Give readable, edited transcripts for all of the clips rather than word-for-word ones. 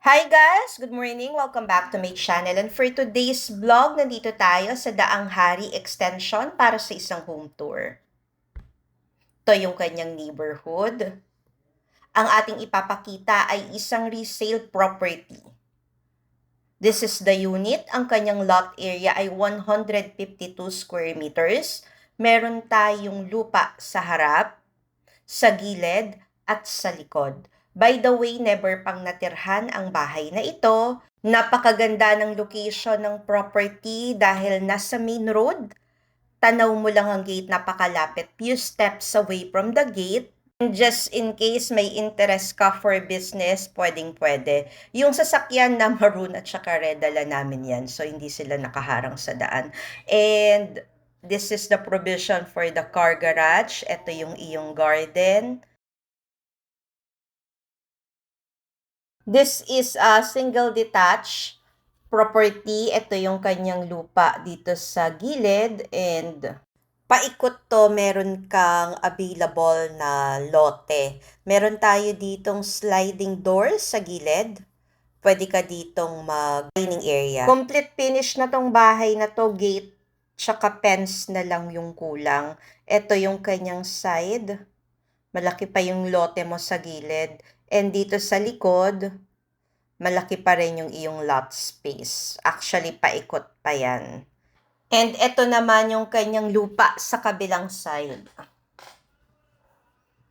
Hi guys! Good morning! Welcome back to my channel. And for today's vlog, nandito tayo sa Daang Hari Extension para sa isang home tour. Ito yung kanyang neighborhood. Ang ating ipapakita ay isang resale property. This is the unit. Ang kanyang lot area ay 152 square meters. Meron tayong lupa sa harap, sa gilid, at sa likod. By the way, never pang natirhan ang bahay na ito. Napakaganda ng location ng property dahil nasa main road. Tanaw mo lang ang gate, napakalapit. Few steps away from the gate. And just in case may interest ka for business, pwedeng-pwede. Yung sasakyan na maroon at saka red, dala namin yan. So, hindi sila nakaharang sa daan. And this is the provision for the car garage. Ito yung iyong garden. This is a single detached property. Ito yung kanyang lupa dito sa gilid and paikot to, meron kang available na lote. Meron tayo ditong sliding doors sa gilid. Pwede ka ditong mag-dining area. Complete finish na tong bahay na to, gate tsaka fence na lang yung kulang. Ito yung kanyang side. Malaki pa yung lote mo sa gilid. And dito sa likod, malaki pa rin yung iyong lot space. Actually, paikot pa yan. And ito naman yung kanyang lupa sa kabilang side.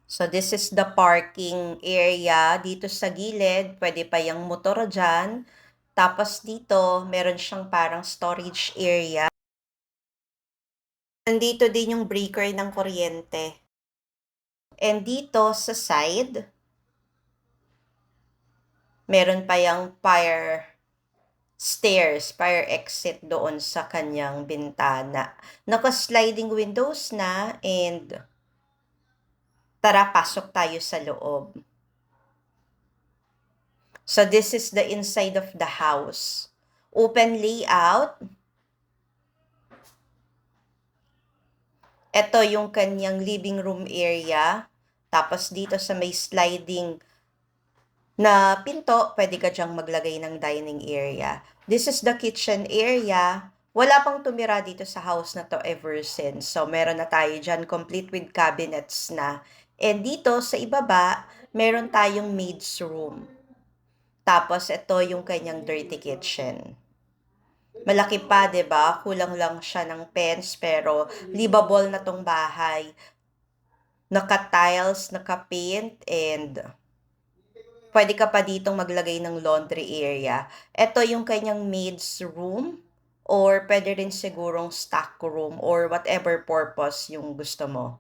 So, this is the parking area. Dito sa gilid, pwede pa yung motor dyan. Tapos dito, meron siyang parang storage area. Nandito din yung breaker ng kuryente. And dito sa side, meron pa yung fire exit doon sa kanyang bintana. Naka-sliding windows na and tara, pasok tayo sa loob. So this is the inside of the house. Open layout. Ito yung kanyang living room area. Tapos dito sa may sliding na pinto, pwede ka dyang maglagay ng dining area. This is the kitchen area. Wala pang tumira dito sa house na to ever since. So, meron na tayo dyan, complete with cabinets na. And dito, sa ibaba, meron tayong maid's room. Tapos, ito yung kanyang dirty kitchen. Malaki pa, 'di ba? Kulang lang siya ng fence, pero livable na tong bahay. Naka-tiles, naka-paint, and pwede ka pa ditong maglagay ng laundry area. Ito yung kanyang maid's room or pwede rin sigurong stock room or whatever purpose yung gusto mo.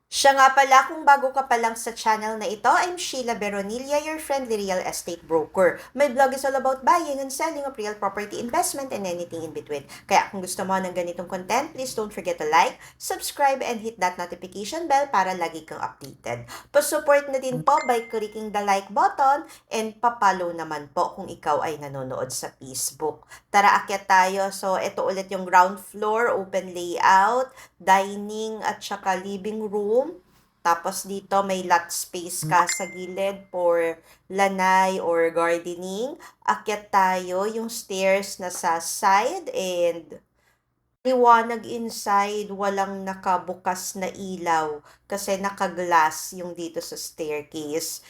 Siya nga pala, kung bago ka pa lang sa channel na ito, I'm Sheila Beronilla, your friendly real estate broker. My blog is all about buying and selling of real property investment and anything in between. Kaya kung gusto mo ng ganitong content, please don't forget to like, subscribe, and hit that notification bell para lagi kang updated. Pa-support na din po by clicking the like button and pa-follow naman po kung ikaw ay nanonood sa Facebook. Tara, akyat tayo. So, ito ulit yung ground floor, open layout, dining at saka living room. Tapos dito may lot space ka sa gilid for lanay or gardening. Akyat tayo, yung stairs na sa side and liwanag inside, walang nakabukas na ilaw kasi naka-glass yung dito sa staircase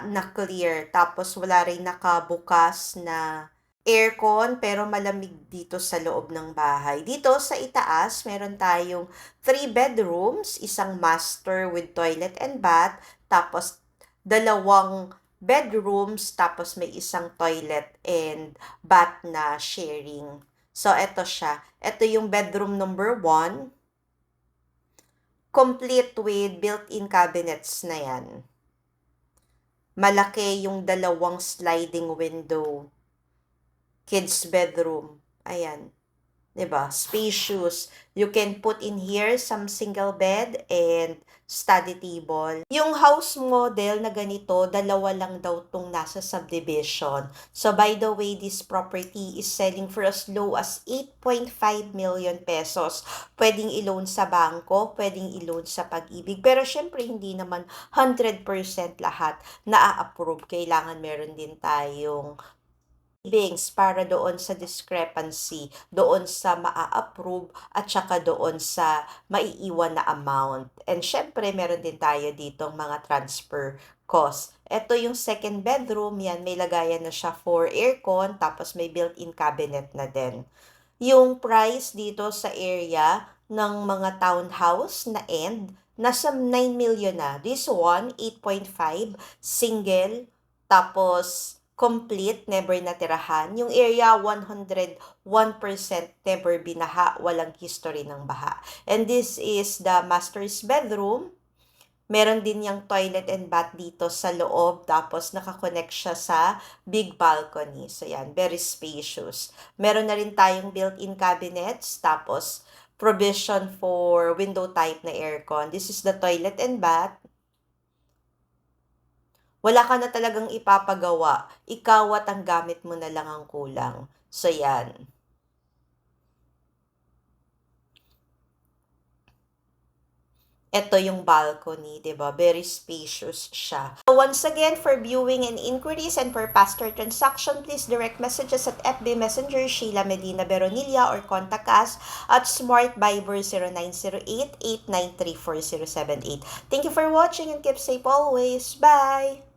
na clear. Tapos wala rin nakabukas na aircon pero malamig dito sa loob ng bahay. Dito sa itaas, meron tayong 3 bedrooms, isang master with toilet and bath, tapos dalawang bedrooms, tapos may isang toilet and bath na sharing. So, eto siya. Ito yung bedroom number 1. Complete with built-in cabinets na yan. Malaki yung dalawang sliding window. Kids bedroom. Ayan. 'Di ba? Spacious. You can put in here some single bed and study table. Yung house model na ganito, dalawa lang daw tong nasa subdivision. So by the way, this property is selling for as low as 8.5 million pesos. Pwedeng i-loan sa bangko, pwedeng i-loan sa Pag-ibig. Pero syempre hindi naman 100% lahat na-approve. Kailangan meron din tayong savings para doon sa discrepancy, doon sa maa-approve at saka doon sa maiiwan na amount. And syempre, meron din tayo ditong mga transfer cost. Ito yung second bedroom, yan, may lagayan na siya for aircon, tapos may built-in cabinet na din. Yung price dito sa area ng mga townhouse na end, nasa 9 million na. This one, 8.5, single, tapos complete, never natirahan. Yung area, 101% never binaha, walang history ng baha. And this is the master's bedroom. Meron din yung toilet and bath dito sa loob, tapos nakakonect siya sa big balcony. So yan, very spacious. Meron na rin tayong built-in cabinets, tapos provision for window type na aircon. This is the toilet and bath. Wala ka na talagang ipapagawa. Ikaw at ang gamit mo na lang ang kulang. So yan. Ito yung balcony, 'di ba? Very spacious siya. So once again, for viewing and inquiries and per pastor transaction, please direct messages at FB Messenger Sheila Medina Beronilla or contact us at Smart Viber 0908-893-4078. Thank you for watching and keep safe always. Bye!